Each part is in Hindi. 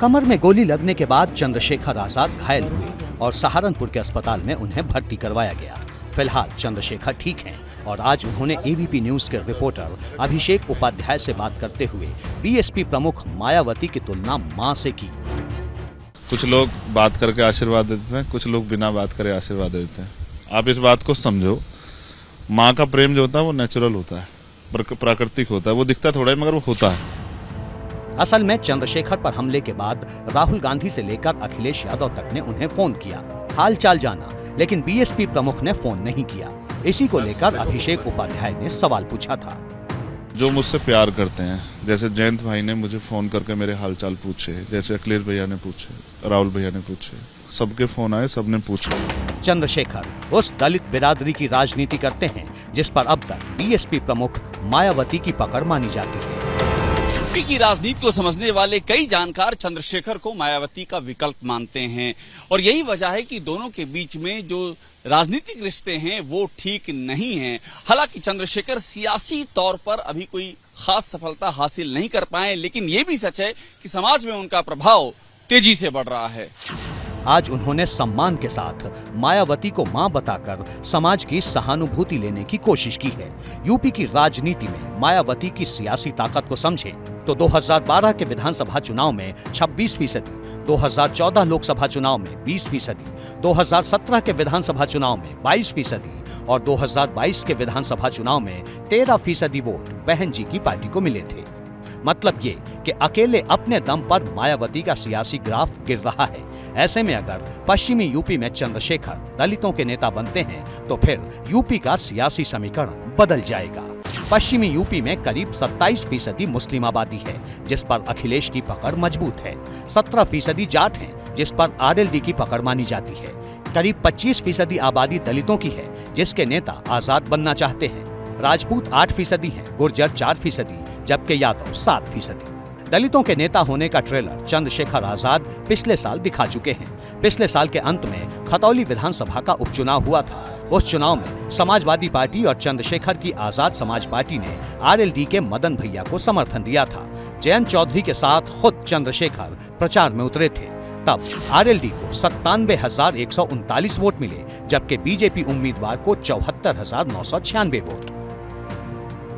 कमर में गोली लगने के बाद चंद्रशेखर आजाद घायल हुए और सहारनपुर के अस्पताल में उन्हें भर्ती करवाया गया। फिलहाल चंद्रशेखर ठीक हैं और आज उन्होंने एबीपी न्यूज के रिपोर्टर अभिषेक उपाध्याय से बात करते हुए बीएसपी प्रमुख मायावती की तुलना मां से की। कुछ लोग बात करके आशीर्वाद देते हैं, कुछ लोग बिना बात करे आशीर्वाद देते हैं। आप इस बात को समझो, माँ का प्रेम जो होता है वो नेचुरल होता है, प्राकृतिक होता है, वो दिखता थोड़ा है मगर वो होता है। असल में चंद्रशेखर पर हमले के बाद राहुल गांधी से लेकर अखिलेश यादव तक ने उन्हें फोन किया, हाल चाल जाना, लेकिन बीएसपी प्रमुख ने फोन नहीं किया। इसी को लेकर अभिषेक उपाध्याय ने सवाल पूछा था। जो मुझसे प्यार करते हैं, जैसे जयंत भाई ने मुझे फोन करके मेरे हालचाल पूछे, जैसे अखिलेश भैया ने पूछे, राहुल भैया ने पूछे, सबके फोन आए, सबने पूछा। चंद्रशेखर उस दलित बिरादरी की राजनीति करते हैं जिस पर अब तक बीएसपी प्रमुख मायावती की पकड़ मानी जाती है। यूपी की राजनीति को समझने वाले कई जानकार चंद्रशेखर को मायावती का विकल्प मानते हैं और यही वजह है कि दोनों के बीच में जो राजनीतिक रिश्ते हैं वो ठीक नहीं हैं। हालांकि चंद्रशेखर सियासी तौर पर अभी कोई खास सफलता हासिल नहीं कर पाए, लेकिन ये भी सच है कि समाज में उनका प्रभाव तेजी से बढ़ रहा है। आज उन्होंने सम्मान के साथ मायावती को मां बताकर समाज की सहानुभूति लेने की कोशिश की है। यूपी की राजनीति में मायावती की सियासी ताकत को समझें तो 2012 के विधानसभा चुनाव में 26%, 2014 लोकसभा चुनाव में 20%, 2017 के विधानसभा चुनाव में 22% और 2022 के विधानसभा चुनाव में 13% वोट बहन जी की पार्टी को मिले थे। मतलब ये कि अकेले अपने दम पर मायावती का सियासी ग्राफ गिर रहा है। ऐसे में अगर पश्चिमी यूपी में चंद्रशेखर दलितों के नेता बनते हैं तो फिर यूपी का सियासी समीकरण बदल जाएगा। पश्चिमी यूपी में करीब 27% मुस्लिम आबादी है जिस पर अखिलेश की पकड़ मजबूत है, 17% जाट हैं जिस पर आरएलडी की पकड़ मानी जाती है, करीब 25% आबादी दलितों की है जिसके नेता आजाद बनना चाहते हैं, राजपूत 8% हैं, गुर्जर 4%, जबकि यादव 7%। दलितों के नेता होने का ट्रेलर चंद्रशेखर आजाद पिछले साल दिखा चुके हैं। पिछले साल के अंत में खतौली विधानसभा का उपचुनाव हुआ था। उस चुनाव में समाजवादी पार्टी और चंद्रशेखर की आजाद समाज पार्टी ने आरएलडी के मदन भैया को समर्थन दिया था। जयंत चौधरी के साथ खुद चंद्रशेखर प्रचार में उतरे थे। तब आरएलडी को 97,139 वोट मिले, जबकि बीजेपी उम्मीदवार को 74,996 वोट।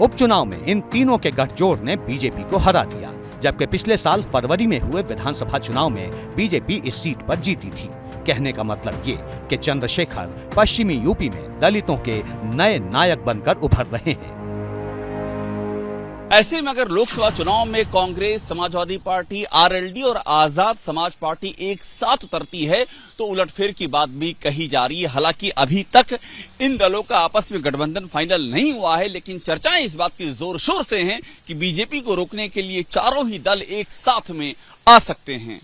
उपचुनाव में इन तीनों के गठजोड़ ने बीजेपी को हरा दिया, जबकि पिछले साल फरवरी में हुए विधानसभा चुनाव में बीजेपी इस सीट पर जीती थी। कहने का मतलब ये कि चंद्रशेखर पश्चिमी यूपी में दलितों के नए नायक बनकर उभर रहे हैं। ऐसे में अगर लोकसभा चुनाव में कांग्रेस, समाजवादी पार्टी, आरएलडी और आजाद समाज पार्टी एक साथ उतरती है तो उलटफेर की बात भी कही जा रही है। हालांकि अभी तक इन दलों का आपस में गठबंधन फाइनल नहीं हुआ है, लेकिन चर्चाएं इस बात की जोर शोर से हैं कि बीजेपी को रोकने के लिए चारों ही दल एक साथ में आ सकते हैं।